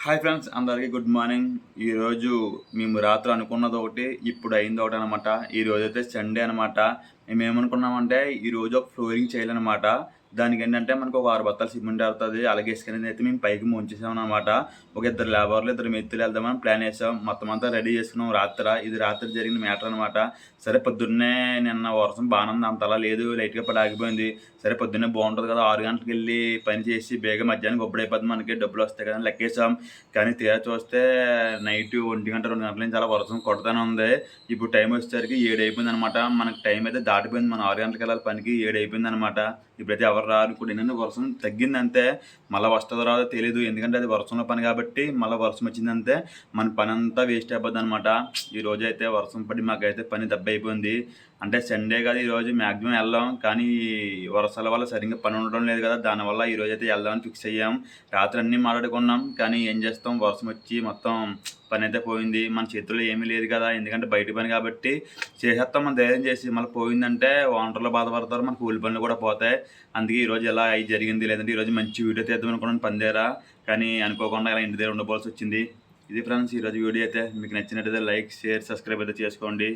Hi friends, అందరికీ good morning. ఈరోజు మేము రాత్రి అనుకున్నది ఒకటి, ఇప్పుడు అయింది ఒకటి అనమాట. ఈరోజు అయితే సండే అనమాట. మేము ఏమనుకున్నామంటే ఈరోజు ఒక ఫ్లోరింగ్ చేయాలన్నమాట. దానికి ఏంటంటే మనకు ఒక 6 బత్తాలు సిమెంట్ అవుతుంది. అలాగే ఇసుక అనేది అయితే మేము పైకి ముంచేసాం అనమాట. ఒక ఇద్దరు లేబర్లు, ఇద్దరు మెత్తులు వెళ్దామని ప్లాన్ వేసాం. మొత్తం అంతా రెడీ చేసుకున్నాం ఇది రాత్రి జరిగిన మ్యాటర్ అనమాట. సరే పొద్దున్నే నిన్న వర్షం బాగానే ఉంది, అంతలా లేదు, లైట్గా పడి ఆగిపోయింది. సరే పొద్దున్నే బాగుంటుంది కదా, 6 గంటలకు వెళ్ళి పని చేసి బేగ మధ్యాహ్నం గొప్పడు అయిపోతుంది, మనకి డబ్బులు వస్తాయి కదా అని లెక్కేసాం. కానీ తీరా చూస్తే నైట్ 1 గంట 2 గంటల నుంచి అలా వర్షం కొడతానే ఉంది. ఇప్పుడు టైం వచ్చేసరికి 7 అయిపోయింది అనమాట. మనకు టైం అయితే దాటిపోయింది. మనం 6 గంటలకు వెళ్ళాలి పనికి, 7 అయిపోయింది అనమాట. ఇప్పుడైతే ఎవరు రారు. ఇప్పుడు ఏంటంటే వర్షం తగ్గిందంతే, మళ్ళీ వస్తుందో రాదో తెలియదు. ఎందుకంటే అది వర్షంలో పని కాబట్టి మళ్ళీ వర్షం వచ్చిందంటే మన పని అంతా వేస్ట్ అయిపోద్ది అనమాట. ఈరోజు అయితే వర్షం పడి మాకైతే పని దెబ్బ అయిపోయింది. అంటే సండే కదా, ఈరోజు మ్యాక్సిమం వెళ్ళాం, కానీ వర్షాల వల్ల సరిగ్గా పని ఉండడం లేదు కదా, దానివల్ల ఈరోజు అయితే వెళ్దామని ఫిక్స్ అయ్యాం. రాత్రి అన్నీ మాట్లాడుకున్నాం, కానీ ఏం చేస్తాం, వర్షం వచ్చి మొత్తం పని అయితే పోయింది. మన చేతుల్లో ఏమీ లేదు కదా, ఎందుకంటే బయట పని కాబట్టి చేసేస్తాం మనం ధైర్యం చేసి. మళ్ళీ పోయిందంటే ఓనర్లు బాధపడతారు, మన కూలి పనులు కూడా పోతాయి. అందుకే ఈరోజు ఇలా అయి జరిగింది. లేదంటే ఈరోజు మంచి వీడియో తీద్దాం అనుకున్నాను పని దగ్గర, కానీ అనుకోకుండా ఇలా ఇంటి దగ్గర ఉండవలసి వచ్చింది. ఇది ఫ్రెండ్స్ ఈరోజు వీడియో అయితే. మీకు నచ్చినట్టయితే లైక్, షేర్, సబ్స్క్రైబ్ అయితే చేసుకోండి.